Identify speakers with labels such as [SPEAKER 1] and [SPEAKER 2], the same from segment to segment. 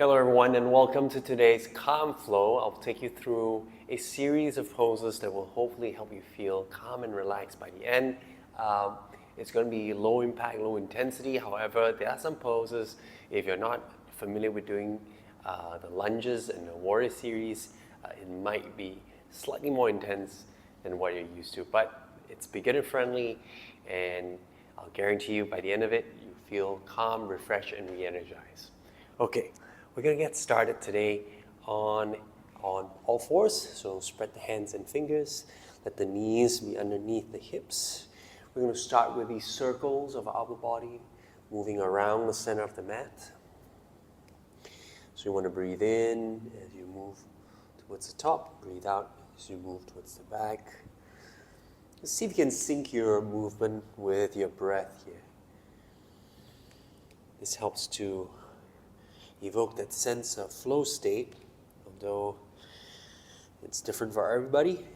[SPEAKER 1] Hello everyone and welcome to today's Calm Flow. I'll take you through a series of poses that will hopefully help you feel calm and relaxed by the end. It's going to be low impact, low intensity. However, there are some poses, if you're not familiar with doing the lunges in the Warrior series, it might be slightly more intense than what you're used to. But it's beginner friendly and I'll guarantee you by the end of it, you feel calm, refreshed, and re-energized. Okay. We're going to get started today on all fours. So spread the hands and fingers. Let the knees be underneath the hips. We're going to start with these circles of our upper body, moving around the center of the mat. So you want to breathe in as you move towards the top. Breathe out as you move towards the back. Let's see if you can sync your movement with your breath here. This helps to evoke that sense of flow state, although it's different for everybody,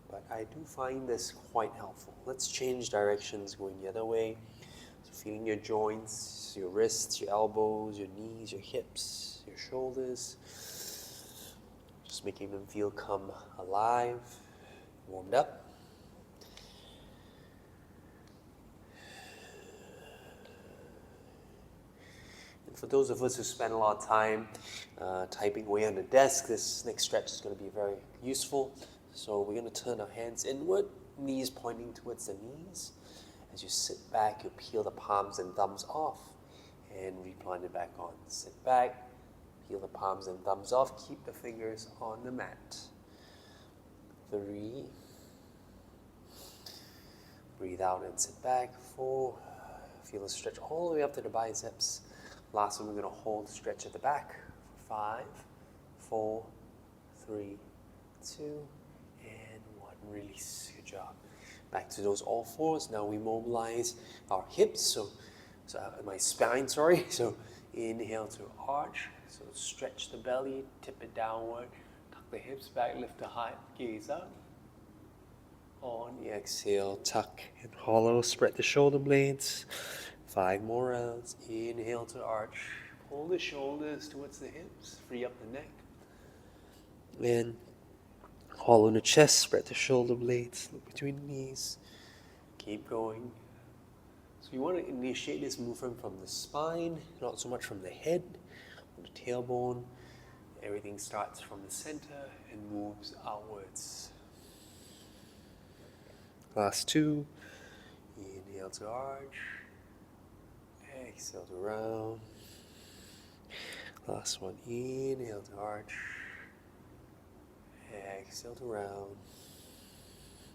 [SPEAKER 1] but I do find this quite helpful. Let's change directions going the other way. So feeling your joints, your wrists, your elbows, your knees, your hips, your shoulders. Just making them feel come alive, warmed up. For those of us who spend a lot of time typing away on the desk, this next stretch is going to be very useful. So we're going to turn our hands inward, knees pointing towards the knees. As you sit back, you peel the palms and thumbs off and replant it back on. Sit back, peel the palms and thumbs off, keep the fingers on the mat. 3. Breathe out and sit back. 4. Feel the stretch all the way up to the biceps. Last one, we're going to hold the stretch at the back for 5, 4, 3, 2, and 1. Release. Good job. Back to those all fours. Now we mobilize our hips, so my spine, sorry. So inhale to arch. So stretch the belly, tip it downward, tuck the hips back, lift the heart, gaze up. On the exhale, tuck and hollow, spread the shoulder blades. 5 more rounds. Inhale to arch. Pull the shoulders towards the hips. Free up the neck. And hollow in the chest. Spread the shoulder blades. Look between the knees. Keep going. So you want to initiate this movement from the spine, not so much from the head, from the tailbone. Everything starts from the center and moves outwards. Last 2. Inhale to arch. Exhale to round. Last one. Inhale to arch. Exhale to round.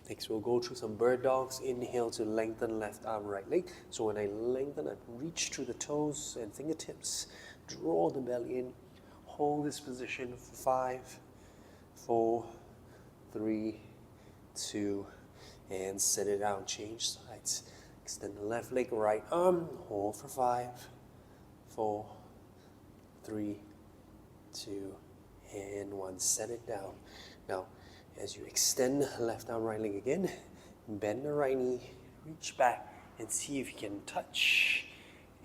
[SPEAKER 1] Next we'll go through some bird dogs. Inhale to lengthen left arm, right leg. So when I lengthen, I reach through the toes and fingertips. Draw the belly in. Hold this position for 5, 4, 3, 2, and set it down. Change sides. Extend the left leg, right arm, hold for 5, 4, 3, 2, and 1. Set it down. Now, as you extend the left arm, right leg again, bend the right knee, reach back, and see if you can touch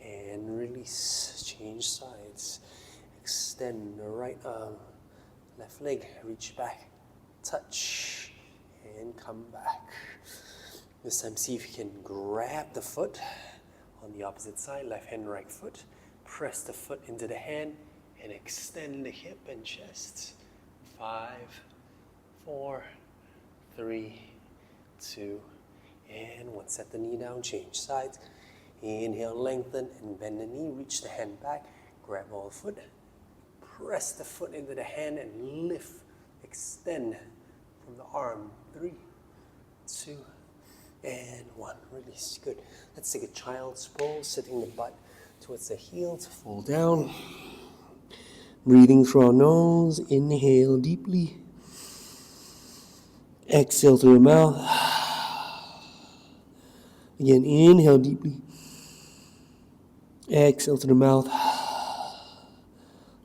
[SPEAKER 1] and release. Change sides. Extend the right arm, left leg, reach back, touch, and come back. This time, see if you can grab the foot on the opposite side, left hand, right foot. Press the foot into the hand and extend the hip and chest. 5, 4, 3, 2, and 1. Set the knee down, change sides. Inhale, lengthen and bend the knee. Reach the hand back, grab all the foot. Press the foot into the hand and lift, extend from the arm. 3, 2, and 1. Release. Good. Let's take a child's pose, sitting the butt towards the heels. Fall down. Breathing through our nose. Inhale deeply. Exhale through the mouth. Again, inhale deeply. Exhale through the mouth.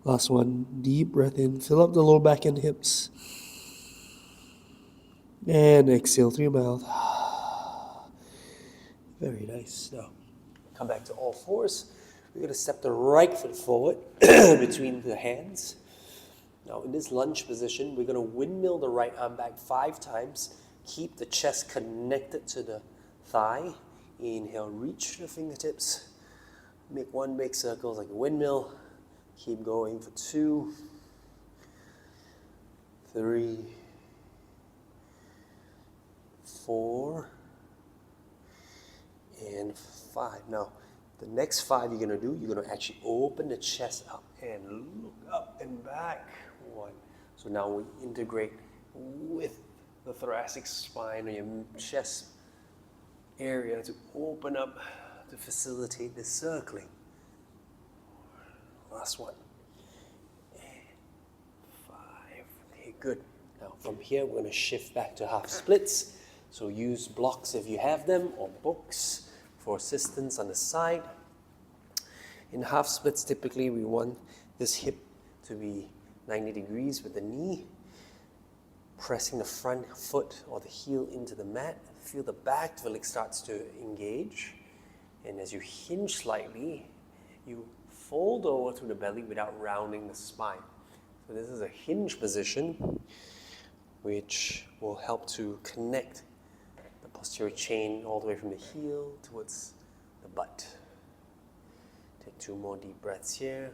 [SPEAKER 1] Last one. Deep breath in. Fill up the lower back and hips. And exhale through your mouth. Very nice. Now, come back to all fours. We're going to step the right foot forward between the hands. Now in this lunge position, we're going to windmill the right arm back 5 times. Keep the chest connected to the thigh. Inhale, reach the fingertips. Make 1 big circle like a windmill. Keep going for 2, 3, 4, and 5. Now, the next 5 you're going to do, you're going to actually open the chest up and look up and back. 1. So now we integrate with the thoracic spine or your chest area to open up to facilitate the circling. Last one. And 5. Okay, good. Now from here, we're going to shift back to half splits. So use blocks if you have them, or books for assistance on the side. In half splits, typically we want this hip to be 90 degrees with the knee, pressing the front foot or the heel into the mat. Feel the back till it starts to engage. And as you hinge slightly, you fold over to the belly without rounding the spine. So this is a hinge position, which will help to connect the posterior chain all the way from the heel towards the butt. Take 2 more deep breaths here.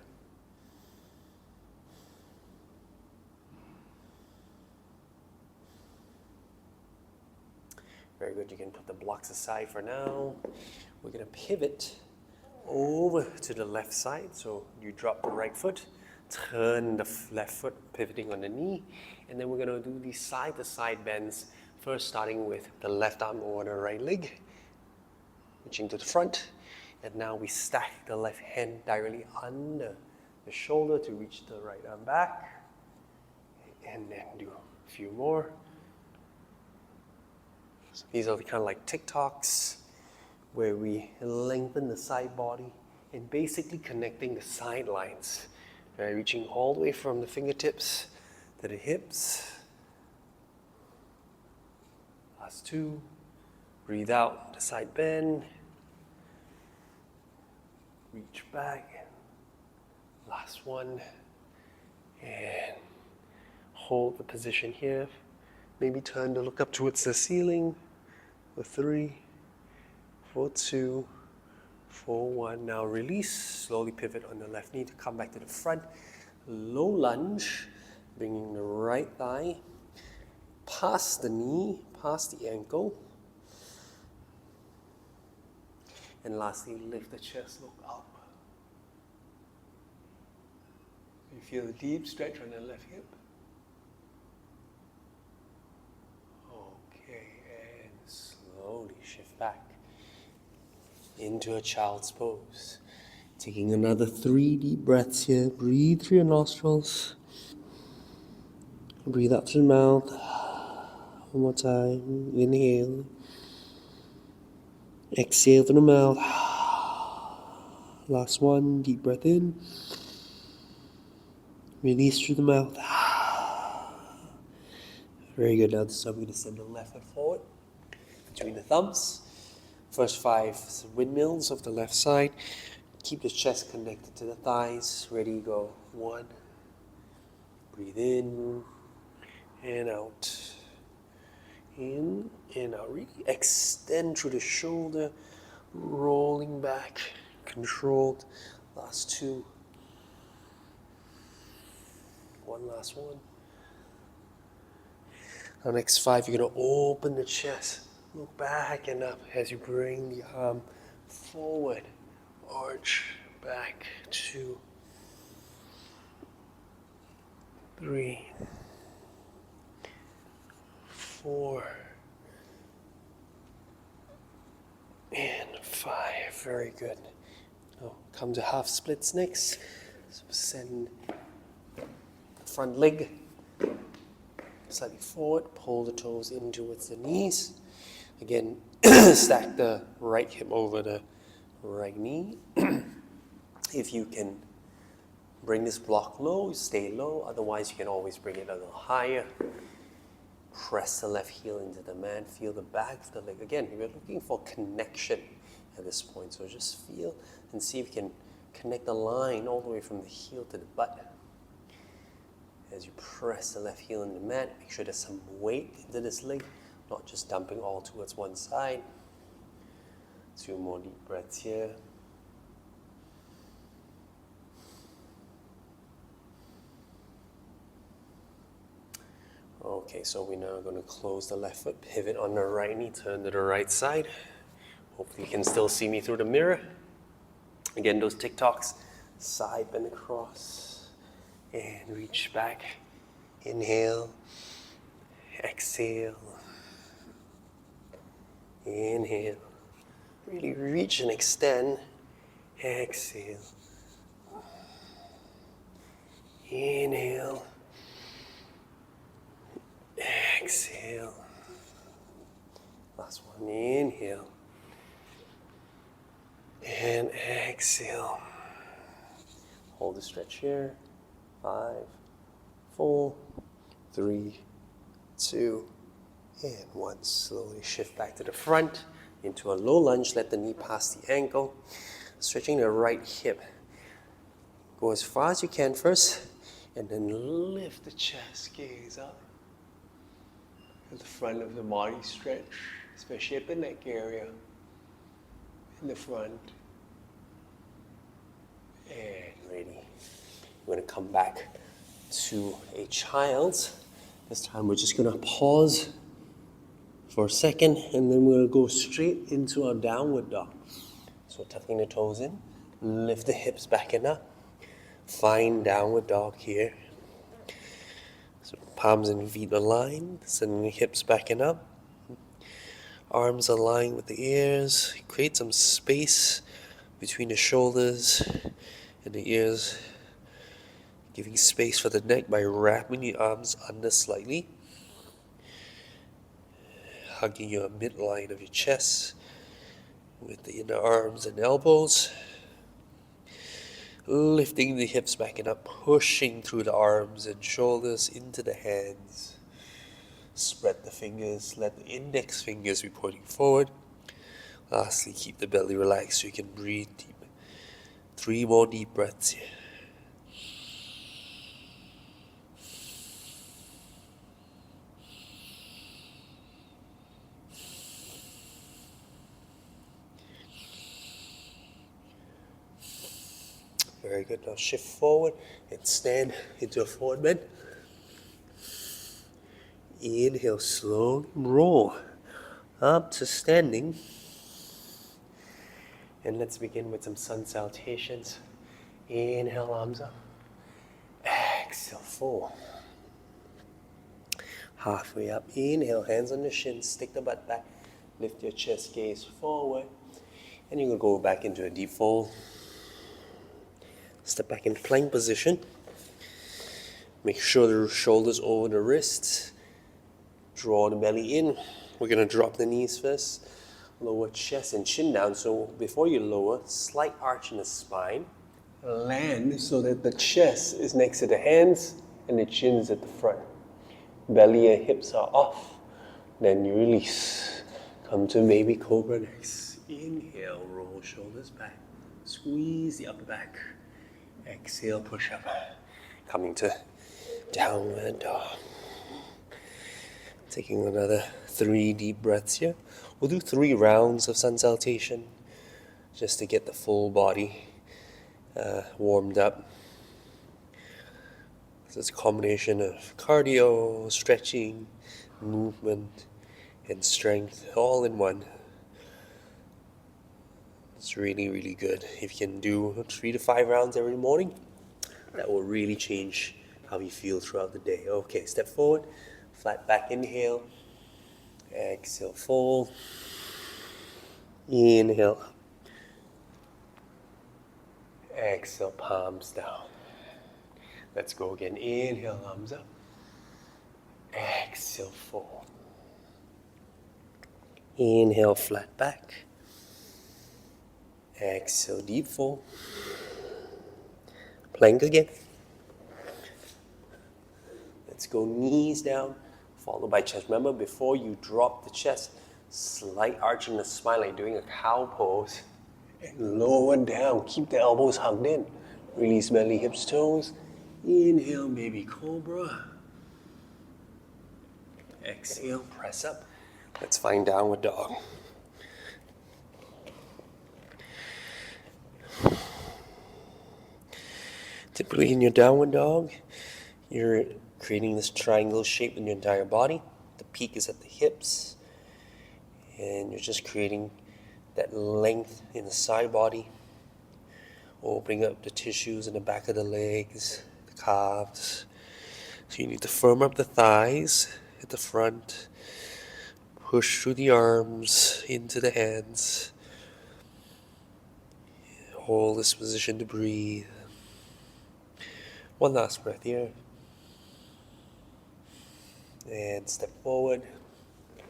[SPEAKER 1] Very good. You can put the blocks aside for now. We're going to pivot over to the left side. So you drop the right foot, turn the left foot, pivoting on the knee, and then we're going to do these side-to-side bends. First, starting with the left arm over the right leg, reaching to the front, and now we stack the left hand directly under the shoulder to reach the right arm back, and then do a few more. So these are kind of like TikToks, where we lengthen the side body and basically connecting the sidelines, right? Reaching all the way from the fingertips to the hips. Last 2. Breathe out, the side bend. Reach back. Last 1. And hold the position here. Maybe turn to look up towards the ceiling. For 3, for 2, for 1. Now release. Slowly pivot on the left knee to come back to the front. Low lunge, bringing the right thigh past the knee, past the ankle. And lastly, lift the chest, look up. You feel a deep stretch on the left hip. Okay, and slowly shift back into a child's pose. Taking another 3 deep breaths here. Breathe through your nostrils. Breathe out through the mouth. One more time. Inhale. Exhale through the mouth. Last 1. Deep breath in. Release through the mouth. Very good. Now this time we're going to send the left foot forward between the thumbs. First 5 windmills of the left side. Keep the chest connected to the thighs. Ready, go. 1. Breathe in and out. In and out. Really extend through the shoulder. Rolling back. Controlled. Last 2. 1 last 1. Now next 5, you're going to open the chest. Look back and up as you bring the arm forward. Arch back. 2, 3, 4, and 5. Very good. Now come to half splits next. So send the front leg slightly forward, pull the toes in towards the knees. Again, stack the right hip over the right knee. If you can bring this block low, stay low. Otherwise, you can always bring it a little higher. Press the left heel into the mat. Feel the back of the leg. Again, we're looking for connection at this point. So just feel and see if you can Connect the line all the way from the heel to the butt. As you press the left heel in the mat, make sure there's some weight into this leg, not just dumping all towards one side. 2 more deep breaths here. Okay, so we're now going to close the left foot, pivot on the right knee, turn to the right side. Hopefully you can still see me through the mirror. Again, those TikToks, side bend across, and reach back. Inhale, exhale, inhale. Really reach and extend, exhale, inhale, exhale. Last one, inhale, and exhale. Hold the stretch here. 5, 4, 3, 2, and 1. Slowly shift back to the front into a low lunge. Let the knee pass the ankle. Stretching the right hip. Go as far as you can first, and then lift the chest, gaze up. At the front of the body stretch, especially at the neck area. In the front. And ready. We're going to come back to a child's. This time we're just going to pause for a second, and then we'll go straight into our downward dog. So tucking the toes in, lift the hips back and up. Find downward dog here. So palms and feet aligned, sending the hips back and up. Arms aligned with the ears. Create some space between the shoulders and the ears. Giving space for the neck by wrapping the arms under slightly. Hugging your midline of your chest with the inner arms and elbows. Lifting the hips back and up, pushing through the arms and shoulders into the hands. Spread the fingers, let the index fingers be pointing forward. Lastly, keep the belly relaxed so you can breathe deep. 3 more deep breaths here. Very good. Now shift forward and stand into a forward bend. Inhale, slowly roll up to standing. And let's begin with some sun salutations. Inhale, arms up. Exhale, fold. Halfway up. Inhale, hands on the shins. Stick the butt back. Lift your chest, gaze forward. And you're going to go back into a deep fold. Step back in plank position. Make sure the shoulders over the wrists. Draw the belly in. We're going to drop the knees first. Lower chest and chin down. So before you lower, slight arch in the spine. Land so that the chest is next to the hands and the chin is at the front. Belly and hips are off. Then you release. Come to baby cobra next. Inhale, roll shoulders back. Squeeze the upper back. Exhale, push up. Coming to downward dog. Taking another 3 deep breaths here. We'll do 3 rounds of sun salutation just to get the full body warmed up. So it's a combination of cardio, stretching, movement, and strength all in one. It's really, really good. If you can do 3 to 5 rounds every morning, that will really change how you feel throughout the day. Okay, step forward, flat back inhale, exhale, fold, inhale, exhale, palms down. Let's go again. Inhale, arms up, exhale, fold. Inhale, flat back. Exhale, deep fold. Plank again. Let's go knees down, followed by chest. Remember, before you drop the chest, slight arch in the spine, like doing a cow pose. And lower down. Keep the elbows hugged in. Release belly, hips, toes. Inhale, baby cobra. Exhale, press up. Let's find downward dog. Typically in your downward dog, you're creating this triangle shape in your entire body. The peak is at the hips. And you're just creating that length in the side body. Opening up the tissues in the back of the legs, the calves. So you need to firm up the thighs at the front. Push through the arms into the hands. Hold this position to breathe. One last breath here. And step forward.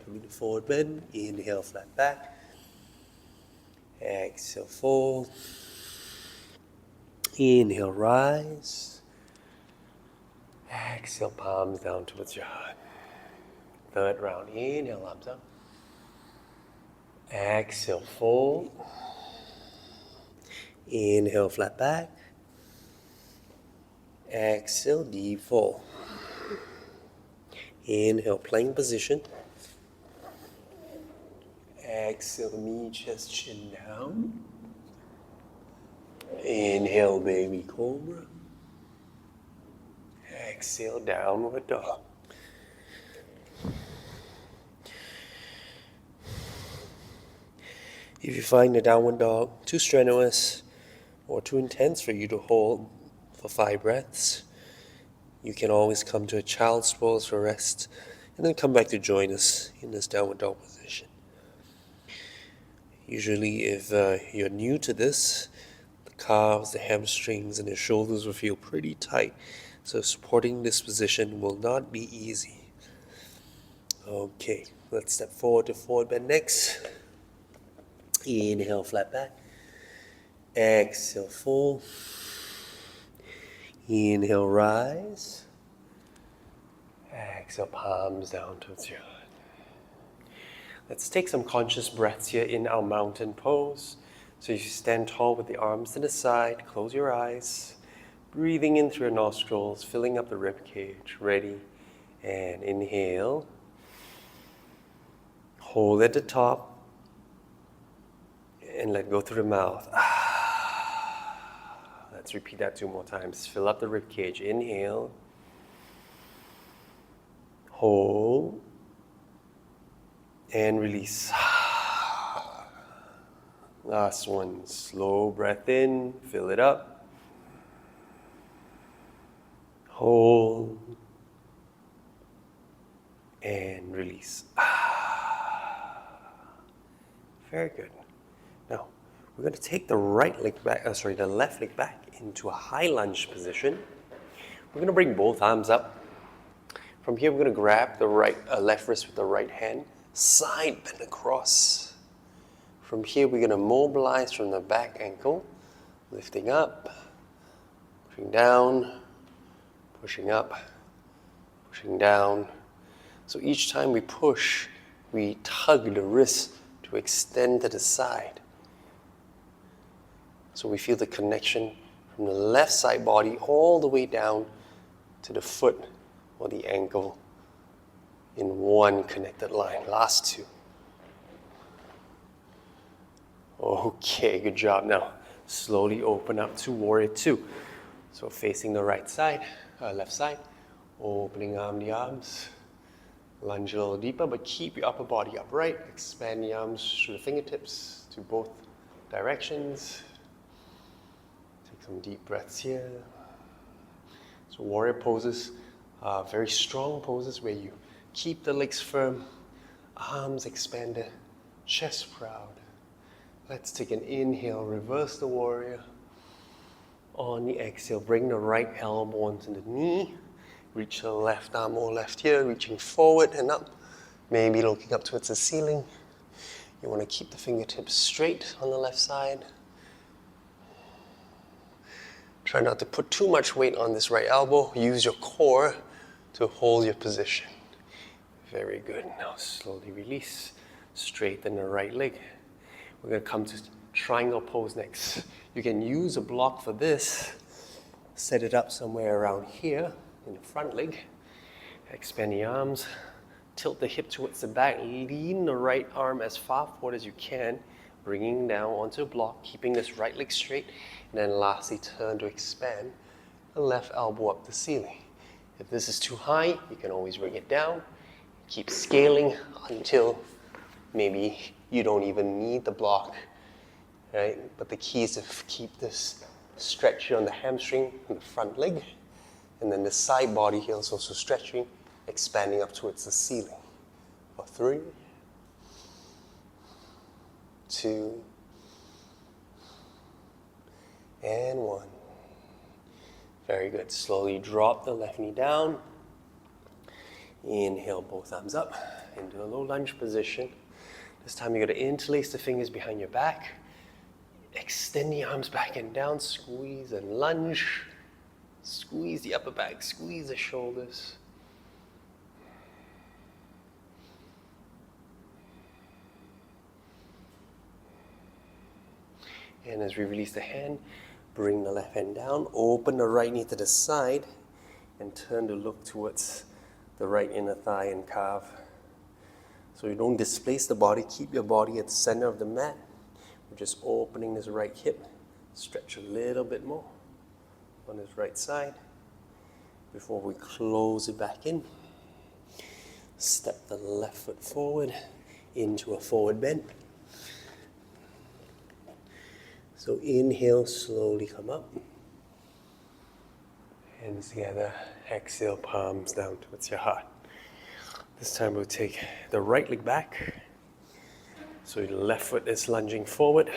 [SPEAKER 1] Come into forward bend. Inhale, flat back. Exhale, fold. Inhale, rise. Exhale, palms down towards your heart. Third round. Inhale, arms up. Exhale, fold. Inhale, flat back. Exhale, deep fold. Inhale, plank position. Exhale, knee, chest, chin down. Inhale, baby cobra. Exhale, downward dog. If you find the downward dog too strenuous or too intense for you to hold for 5 breaths, you can always come to a child's pose for rest and then come back to join us in this downward dog position. Usually if you're new to this, the calves, the hamstrings, and the shoulders will feel pretty tight, so supporting this position will not be easy. Okay, let's step forward to forward bend next. Inhale, flat back. Exhale, fold. Inhale, rise. Exhale, palms down towards your heart. Let's take some conscious breaths here in our mountain pose. So you stand tall with the arms to the side, close your eyes, breathing in through your nostrils, filling up the rib cage. Ready? And inhale. Hold at the top. And let go through the mouth. Let's repeat that 2 more times. Fill up the rib cage. Inhale. Hold. And release. Last one. Slow breath in. Fill it up. Hold. And release. Very good. Now, we're going to take the the left leg back into a high lunge position. We're going to bring both arms up. From here, we're going to grab the left wrist with the right hand, side bend across. From here, we're going to mobilize from the back ankle, lifting up, pushing down, pushing up, pushing down. So each time we push, we tug the wrist to extend to the side. So we feel the connection from the left side body all the way down to the foot or the ankle in one connected line. Last 2. Okay, good job. Now, slowly open up to Warrior 2. So facing the left side, opening the arms. Lunge a little deeper, but keep your upper body upright. Expand the arms through the fingertips to both directions. Take some deep breaths here. So warrior poses are very strong poses where you keep the legs firm, arms expanded, chest proud. Let's take an inhale, reverse the warrior. On the exhale, bring the right elbow onto the knee. Reach the left arm or left here, reaching forward and up. Maybe looking up towards the ceiling. You want to keep the fingertips straight on the left side. Try not to put too much weight on this right elbow. Use your core to hold your position. Very good. Now slowly release. Straighten the right leg. We're going to come to triangle pose next. You can use a block for this. Set it up somewhere around here in the front leg. Expand the arms. Tilt the hip towards the back. Lean the right arm as far forward as you can, bringing down onto the block, keeping this right leg straight. And then lastly, turn to expand the left elbow up the ceiling. If this is too high, you can always bring it down. Keep scaling until maybe you don't even need the block, right? But the key is to keep this stretch on the hamstring and the front leg. And then the side body here is also stretching, expanding up towards the ceiling. For 3, 2, and 1. Very good. Slowly drop the left knee down. Inhale, both arms up into a low lunge position. This time you're going to interlace the fingers behind your back. Extend the arms back and down. Squeeze and lunge. Squeeze the upper back. Squeeze the shoulders. And as we release the hand, bring the left hand down. Open the right knee to the side and turn to look towards the right inner thigh and calf. So you don't displace the body. Keep your body at the center of the mat. We're just opening this right hip. Stretch a little bit more on this right side before we close it back in. Step the left foot forward into a forward bend. So inhale, slowly come up. Hands together. Exhale, palms down towards your heart. This time we'll take the right leg back. So the left foot is lunging forward.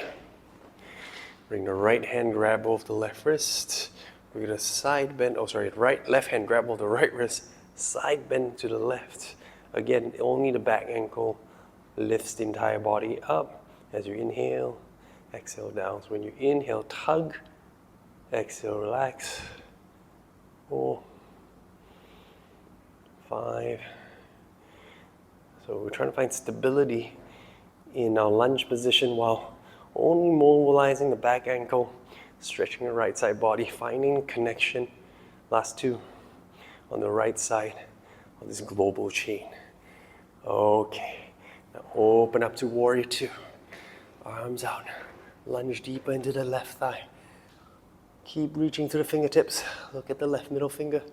[SPEAKER 1] Bring the right hand, grab both the left wrist. We're going to side bend, left hand grab both the right wrist, side bend to the left. Again, only the back ankle lifts the entire body up as you inhale. Exhale down. So when you inhale, tug. Exhale, relax. 4, 5. So we're trying to find stability in our lunge position while only mobilizing the back ankle, stretching the right side body, finding connection. Last 2 on the right side of this global chain. Okay. Now open up to warrior 2. Arms out. Lunge deeper into the left thigh. Keep reaching through the fingertips. Look at the left middle finger.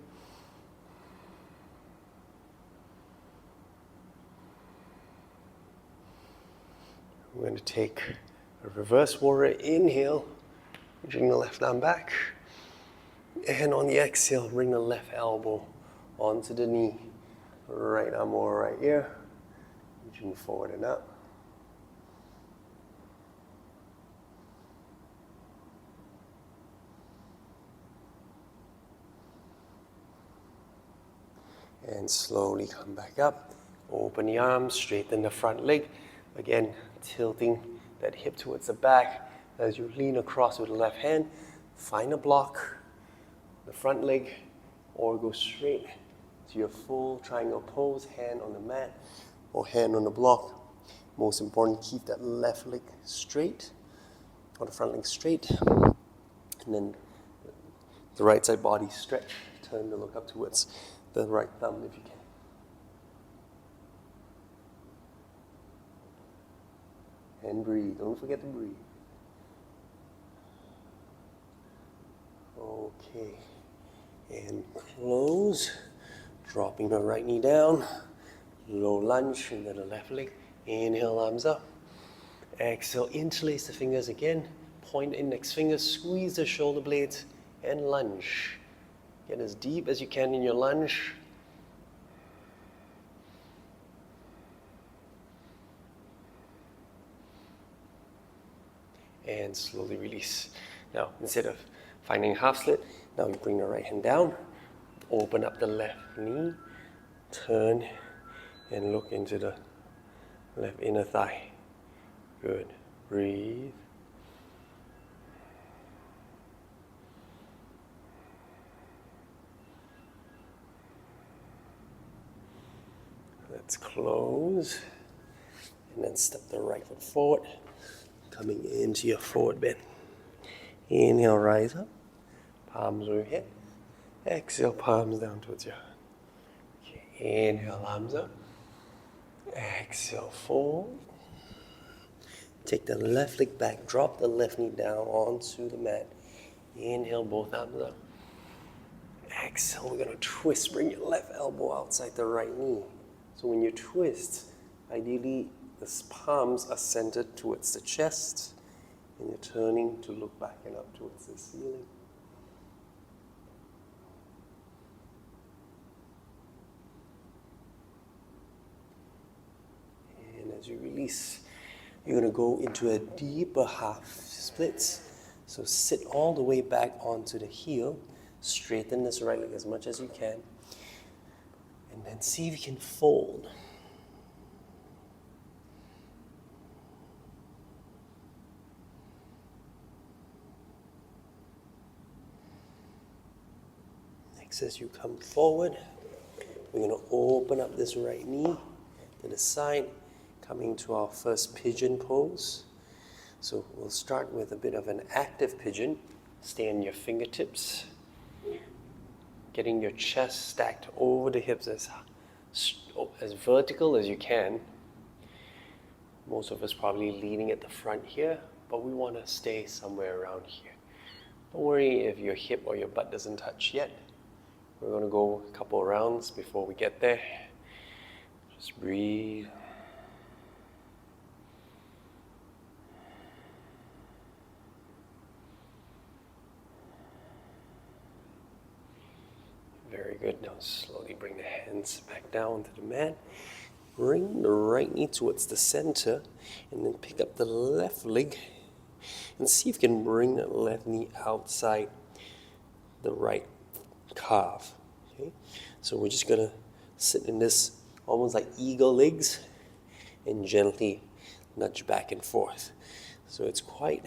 [SPEAKER 1] We're going to take a reverse warrior. Inhale, bring the left arm back. And on the exhale, bring the left elbow onto the knee. Right arm over right ear. Reaching forward and up. And slowly come back up. Open the arms, straighten the front leg. Again, tilting that hip towards the back. As you lean across with the left hand, find a block, the front leg, or go straight to your full triangle pose, hand on the mat or hand on the block. Most important, keep that left leg straight, or the front leg straight. And then the right side body stretch. Turn to look up towards the right thumb if you can. And breathe. Don't forget to breathe. Okay. And close. Dropping the right knee down. Low lunge into the left leg. Inhale, arms up. Exhale, interlace the fingers again. Point index fingers, squeeze the shoulder blades, and lunge. Get as deep as you can in your lunge. And slowly release. Now, instead of finding half slit, now you bring the right hand down, open up the left knee, turn and look into the left inner thigh. Good. Breathe. Let's close. And then step the right foot forward. coming into your forward bend. Inhale, rise up. Palms over your head. Exhale, palms down towards your heart. Okay, inhale, arms up. Exhale, fold. Take the left leg back. Drop the left knee down onto the mat. Inhale, both arms up. Exhale, we're going to twist. Bring your left elbow outside the right knee. So when you twist, ideally the palms are centered towards the chest, and you're turning to look back and up towards the ceiling. And as you release, you're going to go into a deeper half splits. So sit all the way back onto the heel. Straighten this right leg as much as you can. And then see if you can fold. Next, as you come forward, we're going to open up this right knee to the side, coming to our first pigeon pose. So we'll start with a bit of an active pigeon. Stay on your fingertips. Getting your chest stacked over the hips as vertical as you can. Most of us probably leaning at the front here, but we want to stay somewhere around here. Don't worry if your hip or your butt doesn't touch yet. We're going to go a couple rounds before we get there. Just breathe. Very good. Now slowly bring the hands back down to the mat. Bring the right knee towards the center and then pick up the left leg and see if you can bring that left knee outside the right calf. Okay? So we're just going to sit in this almost like eagle legs and gently nudge back and forth. So it's quite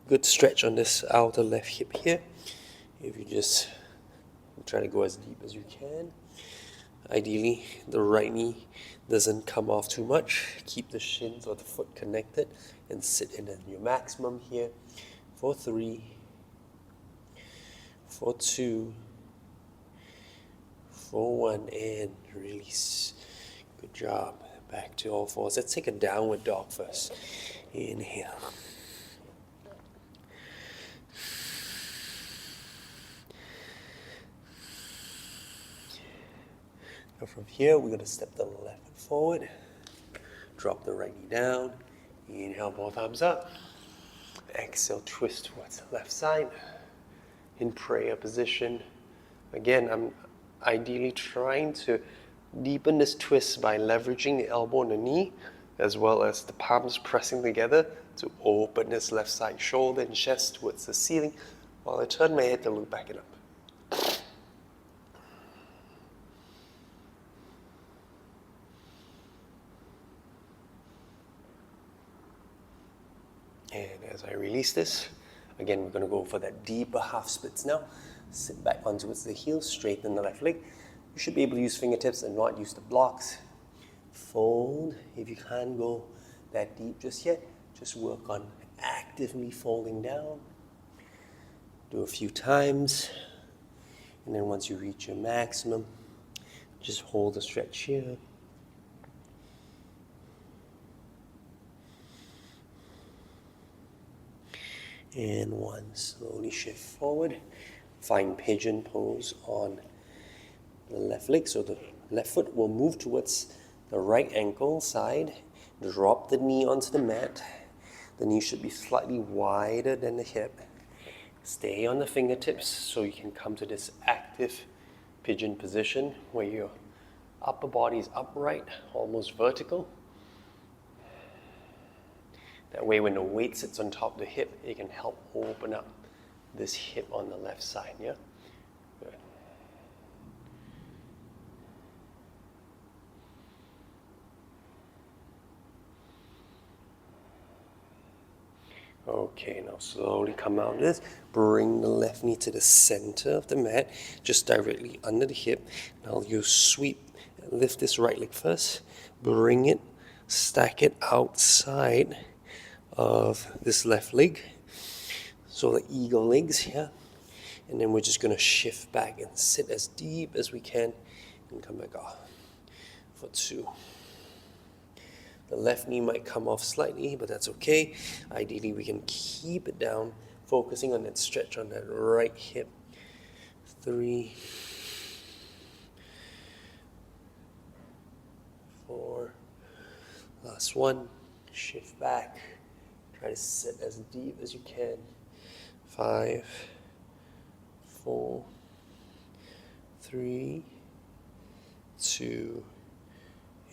[SPEAKER 1] good stretch on this outer left hip here. If you just try to go as deep as you can. Ideally, the right knee doesn't come off too much. Keep the shins or the foot connected and sit in your maximum here for 3, for 2, for 1, and release. Good job. Back to all fours. Let's take a downward dog first. Inhale. Now from here, we're going to step the left foot forward. Drop the right knee down. Inhale, both arms up. Exhale, twist towards the left side. In prayer position. Again, I'm ideally trying to deepen this twist by leveraging the elbow and the knee, as well as the palms pressing together to open this left side shoulder and chest towards the ceiling, while I turn my head to look back and up. And as I release this, again, we're going to go for that deeper half splits now. Sit back onto the heels, straighten the left leg. You should be able to use fingertips and not use the blocks. Fold. If you can't go that deep just yet, just work on actively folding down. Do a few times. And then once you reach your maximum, just hold the stretch here. And 1, slowly shift forward. Find pigeon pose on the left leg. So the left foot will move towards the right ankle side. Drop the knee onto the mat. The knee should be slightly wider than the hip. Stay on the fingertips so you can come to this active pigeon position where your upper body is upright, almost vertical. That way when the weight sits on top of the hip, it can help open up this hip on the left side, yeah? Good. Okay, now slowly come out of this. Bring the left knee to the center of the mat, just directly under the hip. Now you sweep, lift this right leg first. Bring it, stack it outside of this left leg. So the eagle legs here. And then we're just going to shift back and sit as deep as we can and come back off for 2. The left knee might come off slightly, but that's okay. Ideally, we can keep it down, focusing on that stretch on that right hip. 3, 4, last 1, shift back, try to sit as deep as you can. 5, 4, 3, 2,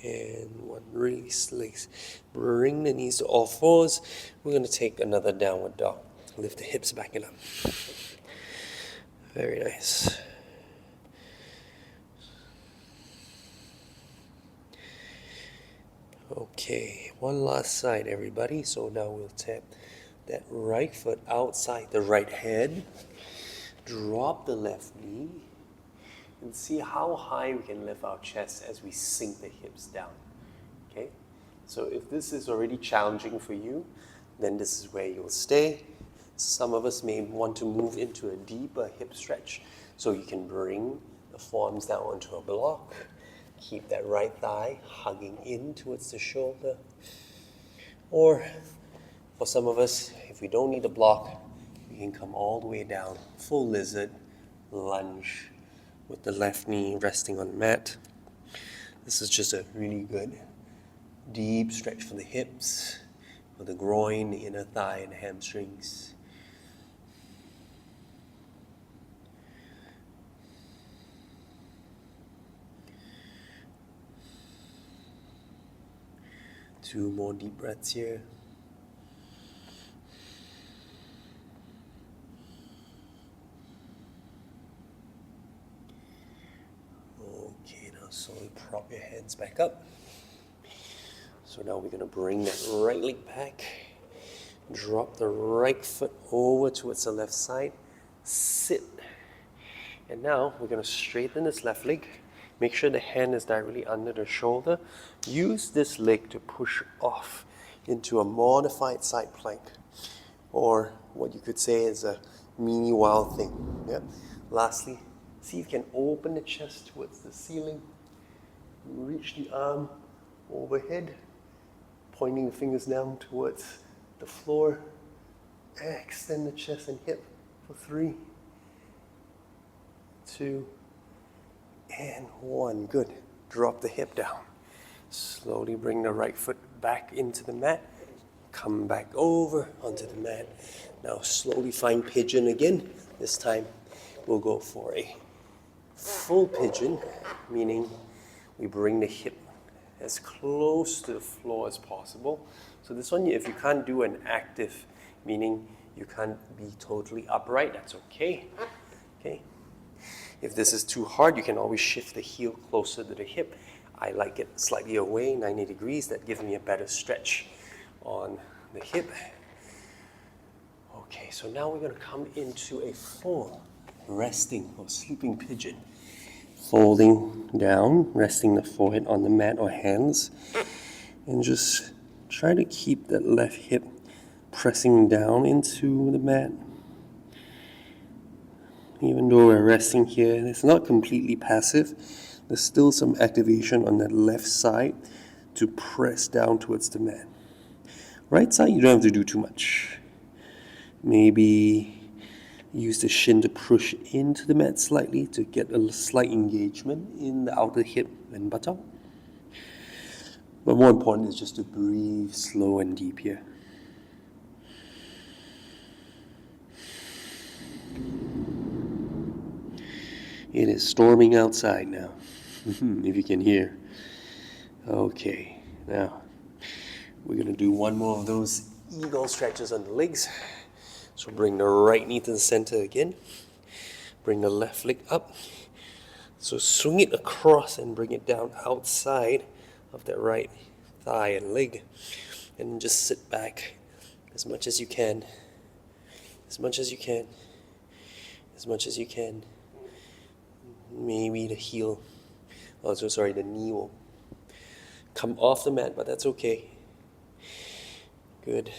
[SPEAKER 1] and 1. Release legs. Bring the knees to all fours. We're going to take another downward dog. Lift the hips back and up. Very nice. Okay, one last side, everybody. So now we'll tap that right foot outside the right head. Drop the left knee. And see how high we can lift our chest as we sink the hips down. Okay? So if this is already challenging for you, then this is where you'll stay. Some of us may want to move into a deeper hip stretch, so you can bring the forearms down onto a block. Keep that right thigh hugging in towards the shoulder. Or for some of us, if we don't need a block, we can come all the way down, full lizard, lunge, with the left knee resting on the mat. This is just a really good deep stretch for the hips, for the groin, the inner thigh, and the hamstrings. Two more deep breaths here. Okay, now slowly prop your hands back up. So now we're going to bring that right leg back. Drop the right foot over towards the left side. Sit. And now we're going to straighten this left leg. Make sure the hand is directly under the shoulder. Use this leg to push off into a modified side plank, or what you could say is a mini wild thing. Yeah. Lastly, see if you can open the chest towards the ceiling. Reach the arm overhead, pointing the fingers down towards the floor. Extend the chest and hip for 3, 2, and 1. Good. Drop the hip down. Slowly bring the right foot back into the mat. Come back over onto the mat. Now slowly find pigeon again. This time we'll go for a full pigeon, meaning we bring the hip as close to the floor as possible. So this one, if you can't do an active, meaning you can't be totally upright, that's okay. Okay. If this is too hard, you can always shift the heel closer to the hip. I like it slightly away, 90 degrees. That gives me a better stretch on the hip. Okay, so now we're going to come into a full resting or sleeping pigeon. Folding down, resting the forehead on the mat or hands. And just try to keep that left hip pressing down into the mat. Even though we're resting here, it's not completely passive. There's still some activation on that left side to press down towards the mat. Right side, you don't have to do too much. Maybe use the shin to push into the mat slightly to get a slight engagement in the outer hip and buttock. But more important is just to breathe slow and deep here. It is storming outside now, if you can hear. Okay, now we're going to do one more of those eagle stretches on the legs. So bring the right knee to the center again. Bring the left leg up. So swing it across and bring it down outside of that right thigh and leg. And just sit back as much as you can. As much as you can. As much as you can. Maybe the the knee will come off the mat, but that's okay. Good.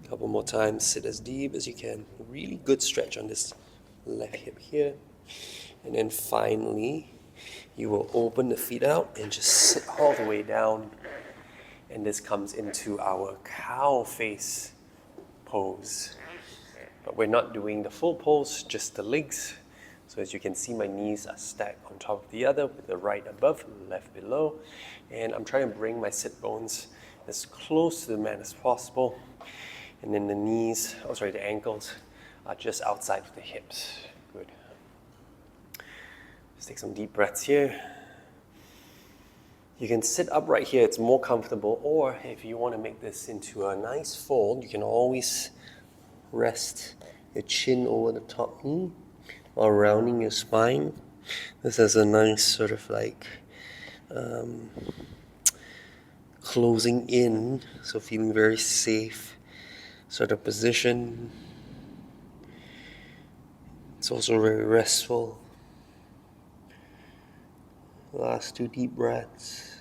[SPEAKER 1] Couple more times, sit as deep as you can. Really good stretch on this left hip here. And then finally, you will open the feet out and just sit all the way down. And this comes into our cow face pose. But we're not doing the full pose, just the legs. So as you can see, my knees are stacked on top of the other, with the right above, left below. And I'm trying to bring my sit bones as close to the mat as possible. And then the ankles are just outside of the hips. Good. Let's take some deep breaths here. You can sit upright here, it's more comfortable, or if you want to make this into a nice fold, you can always rest your chin over the top knee while rounding your spine. This has a nice sort of like closing in, so feeling very safe sort of position. It's also very restful. Last 2 deep breaths.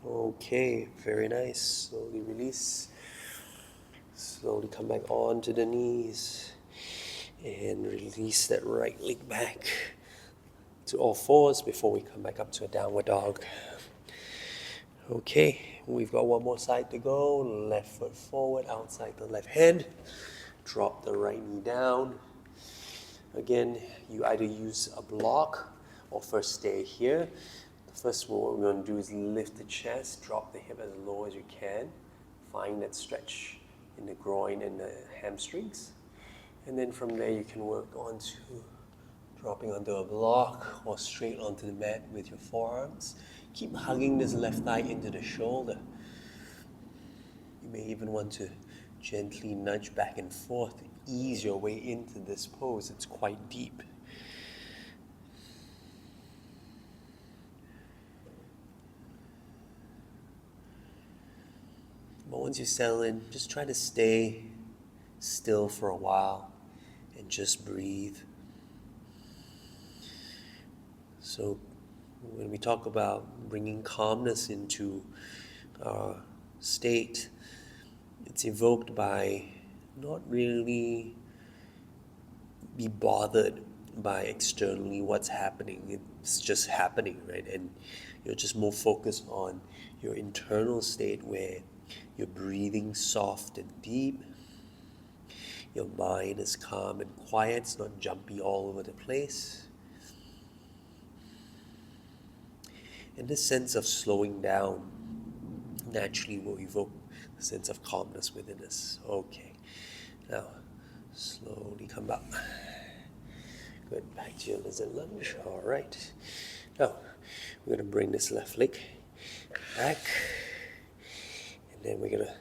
[SPEAKER 1] Okay, very nice. Slowly release. Slowly come back onto the knees. And release that right leg back to all fours before we come back up to a downward dog. Okay, we've got one more side to go. Left foot forward, outside the left hand. Drop the right knee down. Again, you either use a block or first stay here. The first one, what we're going to do is lift the chest, drop the hip as low as you can. Find that stretch in the groin and the hamstrings. And then from there, you can work on to dropping onto a block or straight onto the mat with your forearms. Keep hugging this left thigh into the shoulder. You may even want to gently nudge back and forth to ease your way into this pose. It's quite deep. But once you settle in, just try to stay still for a while and just breathe. So when we talk about bringing calmness into our state, it's evoked by not really be bothered by externally what's happening. It's just happening, right? And you're just more focused on your internal state where you're breathing soft and deep. Your mind is calm and quiet. It's not jumpy all over the place. And this sense of slowing down naturally will evoke a sense of calmness within us. Okay, now slowly come back. Good, back to your lizard lunge. All right. Now we're going to bring this left leg back, and then we're going to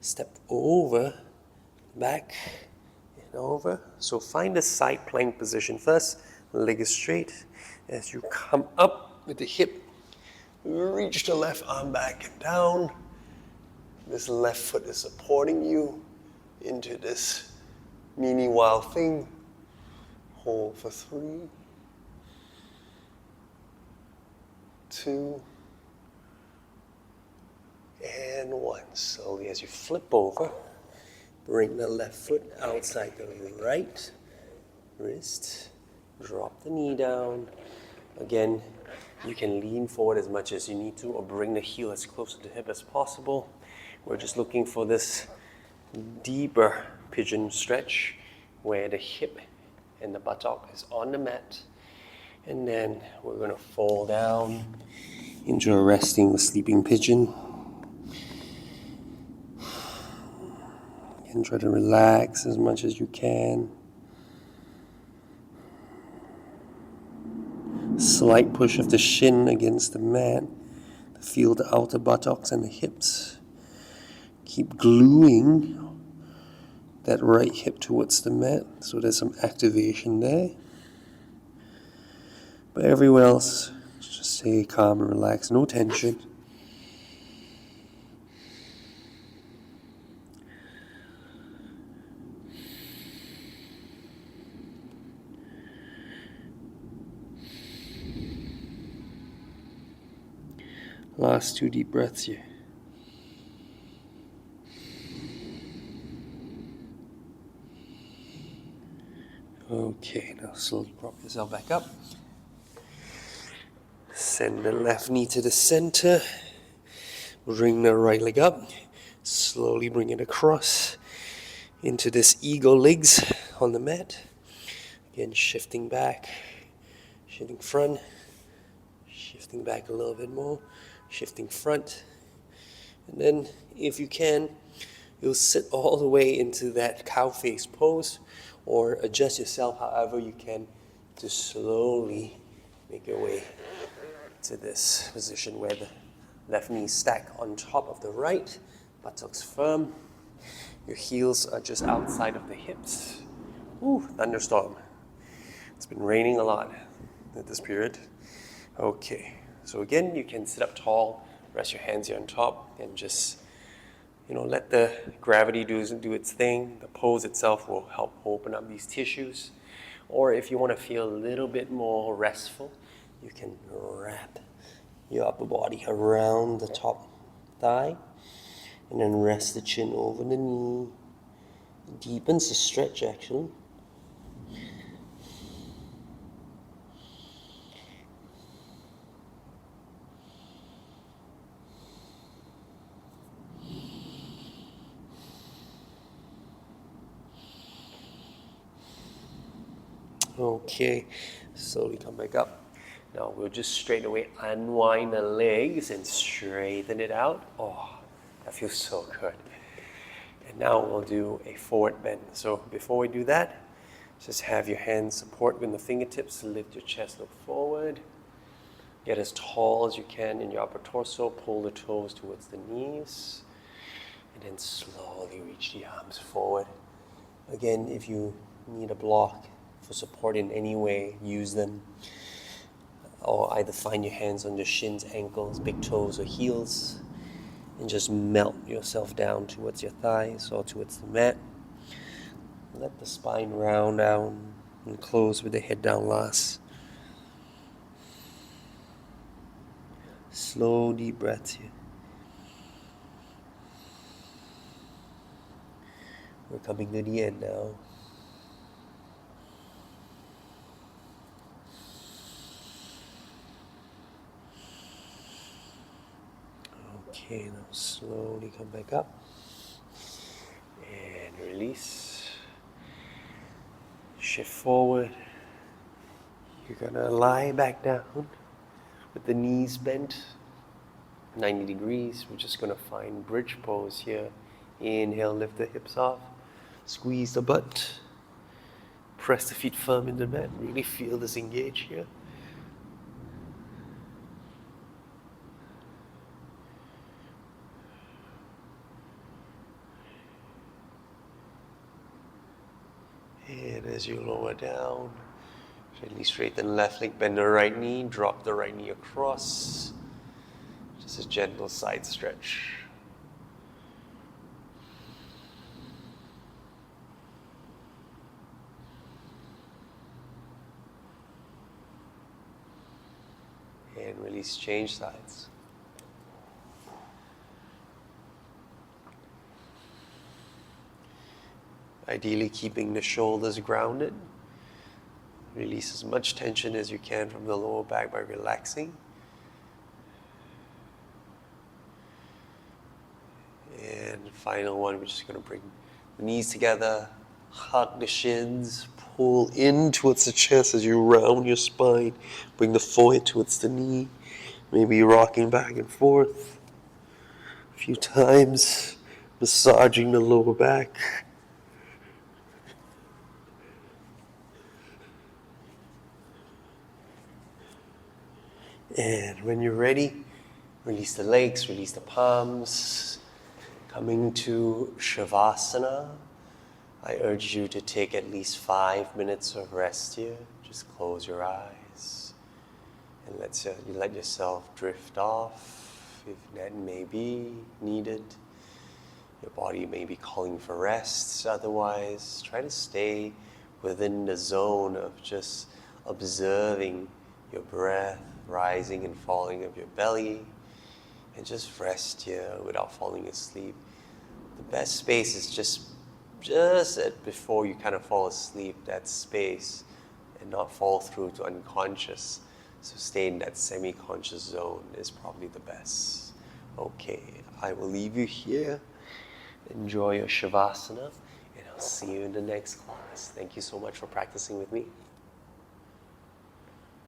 [SPEAKER 1] step over, back, and over. So find the side plank position first. Leg is straight. As you come up with the hip, reach the left arm back and down. This left foot is supporting you into this mini wild thing. Hold for 3, 2, and 1. Slowly as you flip over, bring the left foot outside the right wrist. Drop the knee down. Again, you can lean forward as much as you need to or bring the heel as close to the hip as possible. We're just looking for this deeper pigeon stretch where the hip and the buttock is on the mat. And then we're going to fall down into a resting or sleeping pigeon. And try to relax as much as you can. Slight push of the shin against the mat to feel the outer buttocks and the hips. Keep gluing that right hip towards the mat, so there's some activation there. But everywhere else, just stay calm and relaxed, no tension. Last 2 deep breaths here. Okay, now slowly prop yourself back up. Send the left knee to the center. Bring the right leg up. Slowly bring it across into this eagle legs on the mat. Again, shifting back, shifting front, shifting back a little bit more, shifting front. And then, if you can, you'll sit all the way into that cow face pose, or adjust yourself however you can to slowly make your way to this position where the left knee stack on top of the right, buttocks firm, your heels are just outside of the hips. Ooh, thunderstorm. It's been raining a lot at this period. Okay, so again, you can sit up tall, rest your hands here on top, and just let the gravity do its thing. The pose itself will help open up these tissues. Or if you want to feel a little bit more restful, you can wrap your upper body around the top thigh and then rest the chin over the knee. It deepens the stretch actually. Okay, slowly come back up. Now we'll just straight away unwind the legs and straighten it out. Oh, that feels so good. And now we'll do a forward bend. So before we do that, just have your hands support with the fingertips, lift your chest, look forward. Get as tall as you can in your upper torso, pull the toes towards the knees, and then slowly reach the arms forward. Again, if you need a block for support in any way, use them. Or either find your hands on your shins, ankles, big toes, or heels, and just melt yourself down towards your thighs or towards the mat. Let the spine round down and close with the head down last. Slow, deep breaths here. We're coming to the end now. Okay, now slowly come back up and release. Shift forward. You're gonna lie back down with the knees bent 90 degrees. We're just gonna find bridge pose here. Inhale, lift the hips off. Squeeze the butt. Press the feet firm in the mat. Really feel this engage here. And as you lower down, gently straighten the left leg, bend the right knee, drop the right knee across. Just a gentle side stretch. And release, change sides. Ideally keeping the shoulders grounded. Release as much tension as you can from the lower back by relaxing. And final one, we're just going to bring the knees together, hug the shins, pull in towards the chest as you round your spine. Bring the forehead towards the knee, maybe rocking back and forth a few times, massaging the lower back. And when you're ready, release the legs, release the palms. Coming to Shavasana, I urge you to take at least 5 minutes of rest here. Just close your eyes and let yourself drift off if that may be needed. Your body may be calling for rest. Otherwise, try to stay within the zone of just observing your breath rising and falling of your belly. and just rest here without falling asleep. The best space is just before you kind of fall asleep, that space, and not fall through to unconscious. So stay in that semi-conscious zone is probably the best. Okay, I will leave you here. Enjoy your Shavasana, and I'll see you in the next class. Thank you so much for practicing with me.